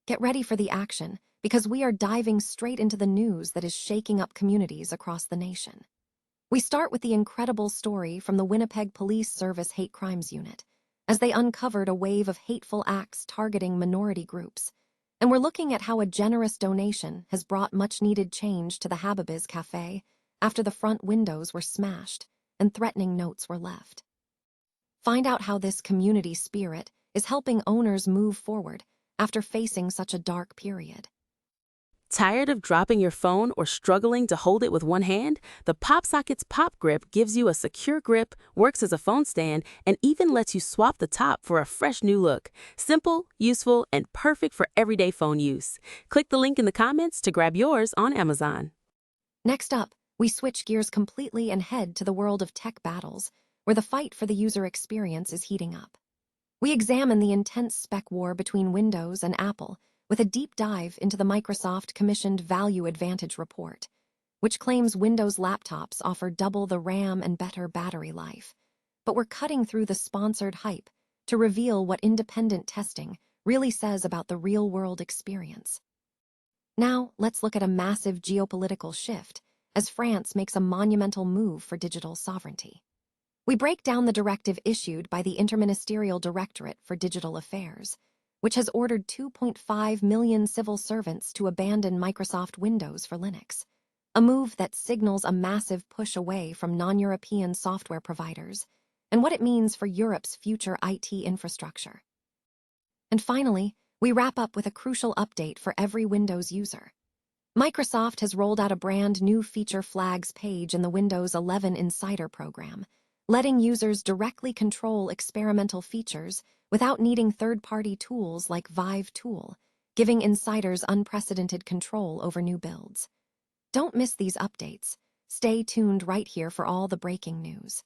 Get ready for the action, because we are diving straight into the news that is shaking up communities across the nation. We start with the incredible story from the Winnipeg Police Service Hate Crimes Unit, as they uncovered a wave of hateful acts targeting minority groups. And we're looking at how a generous donation has brought much-needed change to the Hababiz Cafe after the front windows were smashed and threatening notes were left. Find out how this community spirit is helping owners move forward after facing such a dark period. Tired of dropping your phone or struggling to hold it with one hand? The PopSockets Pop Grip gives you a secure grip, works as a phone stand, and even lets you swap the top for a fresh new look. Simple, useful, and perfect for everyday phone use. Click the link in the comments to grab yours on Amazon. Next up, we switch gears completely and head to the world of tech battles, where the fight for the user experience is heating up. We examine the intense spec war between Windows and Apple, with a deep dive into the Microsoft-commissioned Value Advantage report, which claims Windows laptops offer double the RAM and better battery life. But we're cutting through the sponsored hype to reveal what independent testing really says about the real-world experience. Now, let's look at a massive geopolitical shift as France makes a monumental move for digital sovereignty. We break down the directive issued by the Interministerial Directorate for Digital Affairs, which has ordered 2.5 million civil servants to abandon Microsoft Windows for Linux, a move that signals a massive push away from non-European software providers and what it means for Europe's future IT infrastructure. And finally, we wrap up with a crucial update for every Windows user. Microsoft has rolled out a brand new Feature Flags page in the Windows 11 Insider program, letting users directly control experimental features without needing third-party tools like Vive Tool, giving insiders unprecedented control over new builds. Don't miss these updates. Stay tuned right here for all the breaking news.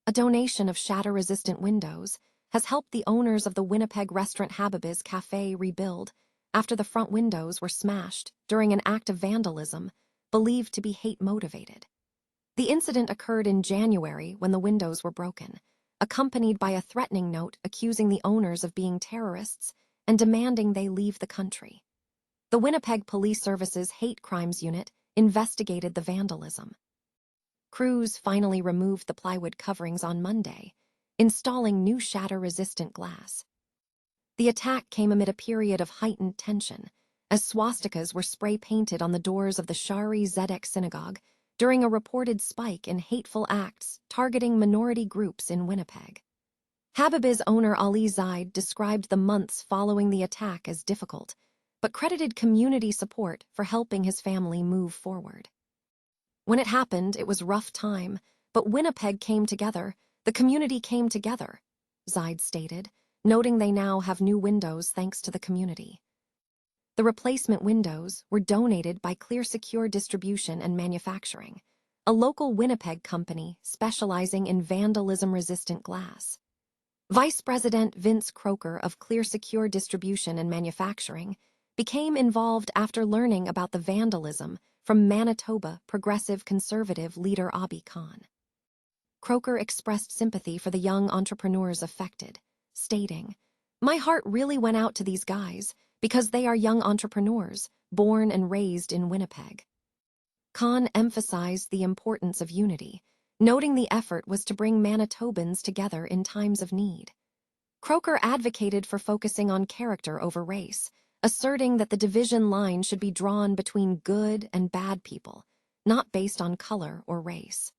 A donation of shatter-resistant windows has helped the owners of the Winnipeg restaurant Hababiz Cafe rebuild after the front windows were smashed during an act of vandalism believed to be hate-motivated. The incident occurred in January when the windows were broken, accompanied by a threatening note accusing the owners of being terrorists and demanding they leave the country. The Winnipeg Police Service's Hate Crimes Unit investigated the vandalism. Crews finally removed the plywood coverings on Monday, installing new shatter-resistant glass. The attack came amid a period of heightened tension, as swastikas were spray-painted on the doors of the Shari Zedek synagogue during a reported spike in hateful acts targeting minority groups in Winnipeg. Hababiz owner Ali Zaid described the months following the attack as difficult, but credited community support for helping his family move forward. When it happened, it was a rough time, but Winnipeg came together, the community came together, Zaid stated, noting they now have new windows thanks to the community. The replacement windows were donated by Clear Secure Distribution and Manufacturing, a local Winnipeg company specializing in vandalism-resistant glass. Vice President Vince Croker of Clear Secure Distribution and Manufacturing became involved after learning about the vandalism from Manitoba progressive conservative leader Abi Khan. Croker expressed sympathy for the young entrepreneurs affected, stating, "My heart really went out to these guys, because they are young entrepreneurs, born and raised in Winnipeg." Khan emphasized the importance of unity, noting the effort was to bring Manitobans together in times of need. Croker advocated for focusing on character over race, asserting that the division line should be drawn between good and bad people, not based on color or race.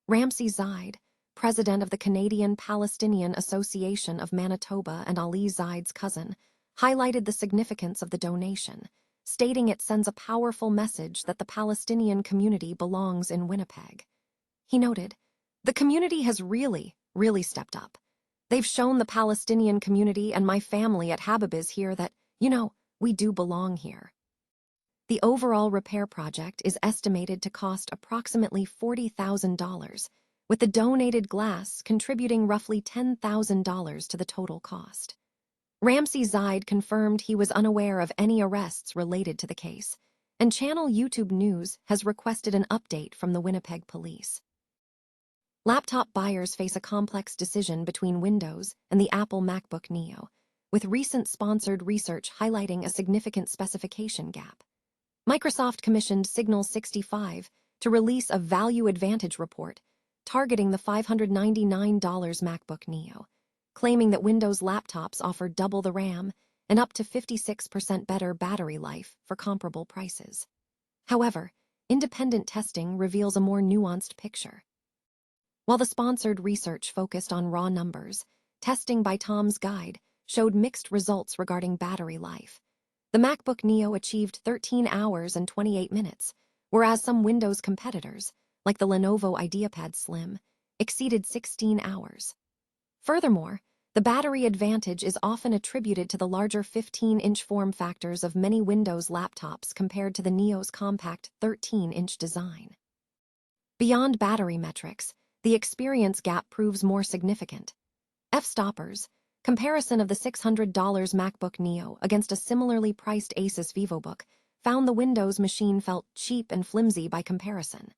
Ramsey Zaid, president of the Canadian-Palestinian Association of Manitoba and Ali Zaid's cousin, highlighted the significance of the donation, stating it sends a powerful message that the Palestinian community belongs in Winnipeg. He noted, "The community has really stepped up. They've shown the Palestinian community and my family at Hababiz here that, we do belong here." The overall repair project is estimated to cost approximately $40,000, with the donated glass contributing roughly $10,000 to the total cost. Ramsey Zaid confirmed he was unaware of any arrests related to the case, and Channel YouTube News has requested an update from the Winnipeg police. Laptop buyers face a complex decision between Windows and the Apple MacBook Neo, with recent sponsored research highlighting a significant specification gap. Microsoft commissioned Signal 65 to release a value advantage report targeting the $599 MacBook Neo, claiming that Windows laptops offer double the RAM and up to 56% better battery life for comparable prices. However, independent testing reveals a more nuanced picture. While the sponsored research focused on raw numbers, testing by Tom's Guide showed mixed results regarding battery life. The MacBook Neo achieved 13 hours and 28 minutes, whereas some Windows competitors, like the Lenovo IdeaPad Slim, exceeded 16 hours. Furthermore, the battery advantage is often attributed to the larger 15-inch form factors of many Windows laptops compared to the Neo's compact 13-inch design. Beyond battery metrics, the experience gap proves more significant. F-stoppers, comparison of the $600 MacBook Neo against a similarly priced Asus VivoBook, found the Windows machine felt cheap and flimsy by comparison.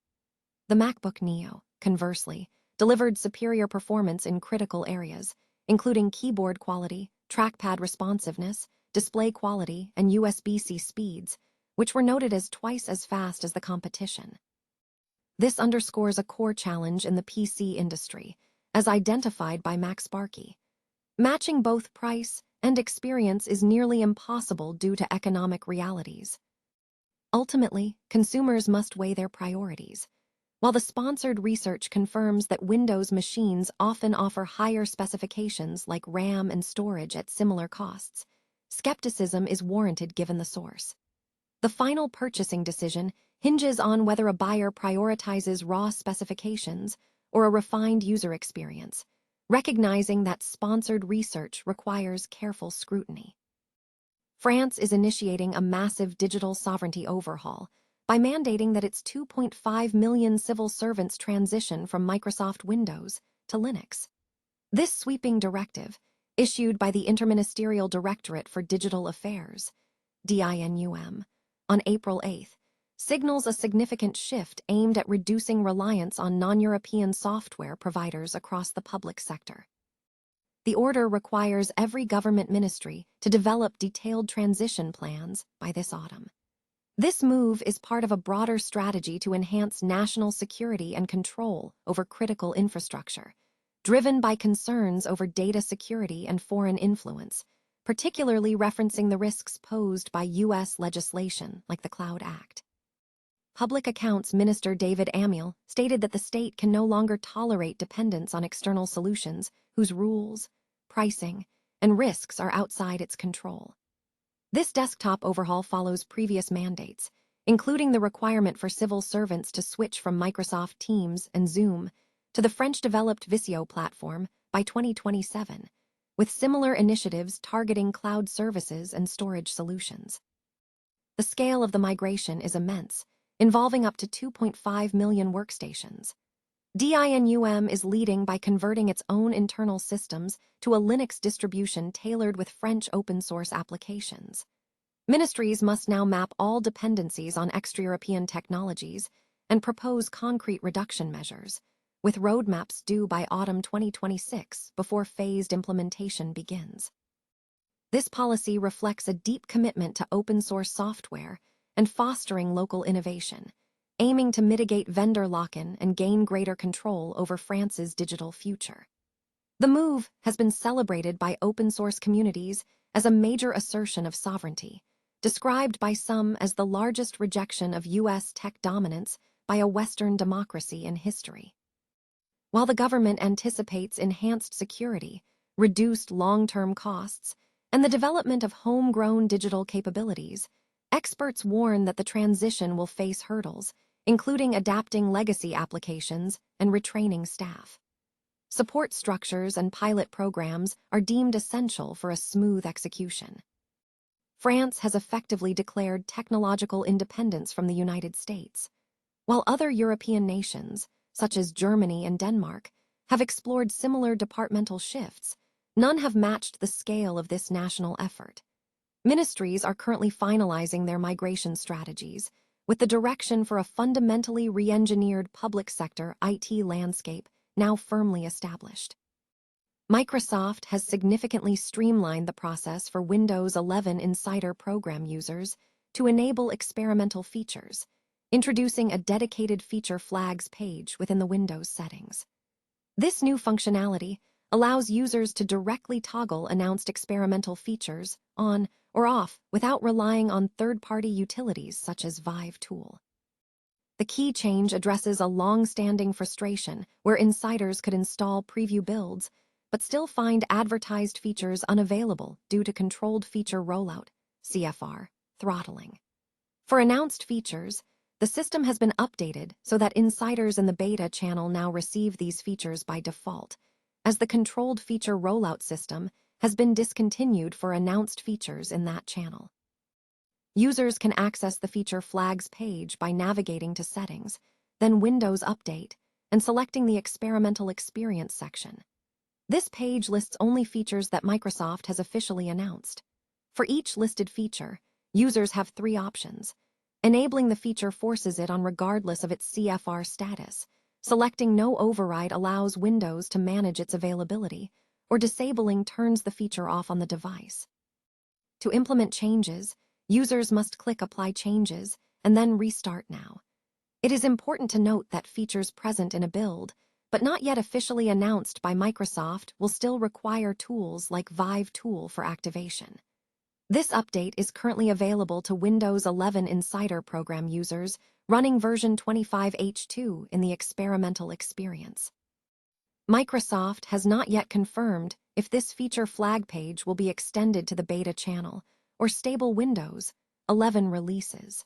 The MacBook Neo, conversely, delivered superior performance in critical areas, including keyboard quality, trackpad responsiveness, display quality, and USB-C speeds, which were noted as twice as fast as the competition. This underscores a core challenge in the PC industry, as identified by Max Sparky. Matching both price and experience is nearly impossible due to economic realities. Ultimately, consumers must weigh their priorities. While the sponsored research confirms that Windows machines often offer higher specifications like RAM and storage at similar costs, skepticism is warranted given the source. The final purchasing decision hinges on whether a buyer prioritizes raw specifications or a refined user experience, recognizing that sponsored research requires careful scrutiny. France is initiating a massive digital sovereignty overhaul by mandating that its 2.5 million civil servants transition from Microsoft Windows to Linux. This sweeping directive, issued by the Interministerial Directorate for Digital Affairs, DINUM, on April 8th, signals a significant shift aimed at reducing reliance on non-European software providers across the public sector. The order requires every government ministry to develop detailed transition plans by this autumn. This move is part of a broader strategy to enhance national security and control over critical infrastructure, driven by concerns over data security and foreign influence, particularly referencing the risks posed by U.S. legislation like the Cloud Act. Public Accounts Minister David Amiel stated that the state can no longer tolerate dependence on external solutions whose rules, pricing, and risks are outside its control. This desktop overhaul follows previous mandates, including the requirement for civil servants to switch from Microsoft Teams and Zoom to the French-developed Visio platform by 2027, with similar initiatives targeting cloud services and storage solutions. The scale of the migration is immense, involving up to 2.5 million workstations. DINUM is leading by converting its own internal systems to a Linux distribution tailored with French open-source applications. Ministries must now map all dependencies on extra-European technologies and propose concrete reduction measures, with roadmaps due by autumn 2026 before phased implementation begins. This policy reflects a deep commitment to open-source software and fostering local innovation, aiming to mitigate vendor lock-in and gain greater control over France's digital future. The move has been celebrated by open-source communities as a major assertion of sovereignty, described by some as the largest rejection of U.S. tech dominance by a Western democracy in history. While the government anticipates enhanced security, reduced long-term costs, and the development of homegrown digital capabilities, experts warn that the transition will face hurdles, including adapting legacy applications and retraining staff. Support structures and pilot programs are deemed essential for a smooth execution. France has effectively declared technological independence from the United States, while other European nations, such as Germany and Denmark, have explored similar departmental shifts. None have matched the scale of this national effort. Ministries are currently finalizing their migration strategies, with the direction for a fundamentally re-engineered public sector IT landscape now firmly established. Microsoft has significantly streamlined the process for Windows 11 Insider program users to enable experimental features, introducing a dedicated feature flags page within the Windows settings. This new functionality allows users to directly toggle announced experimental features on or off without relying on third-party utilities such as Vive Tool. The key change addresses a long-standing frustration where insiders could install preview builds but still find advertised features unavailable due to controlled feature rollout, CFR, throttling. For announced features, the system has been updated so that insiders in the beta channel now receive these features by default, as the controlled feature rollout system has been discontinued for announced features in that channel. Users can access the feature flags page by navigating to Settings, then Windows Update, and selecting the Experimental Experience section. This page lists only features that Microsoft has officially announced. For each listed feature, users have 3 options. Enabling the feature forces it on regardless of its CFR status. Selecting No Override allows Windows to manage its availability, or disabling turns the feature off on the device. To implement changes, users must click Apply Changes and then Restart Now. It is important to note that features present in a build, but not yet officially announced by Microsoft, will still require tools like Vive Tool for activation. This update is currently available to Windows 11 Insider program users running version 25H2 in the experimental experience. Microsoft has not yet confirmed if this feature flag page will be extended to the beta channel or stable Windows 11 releases.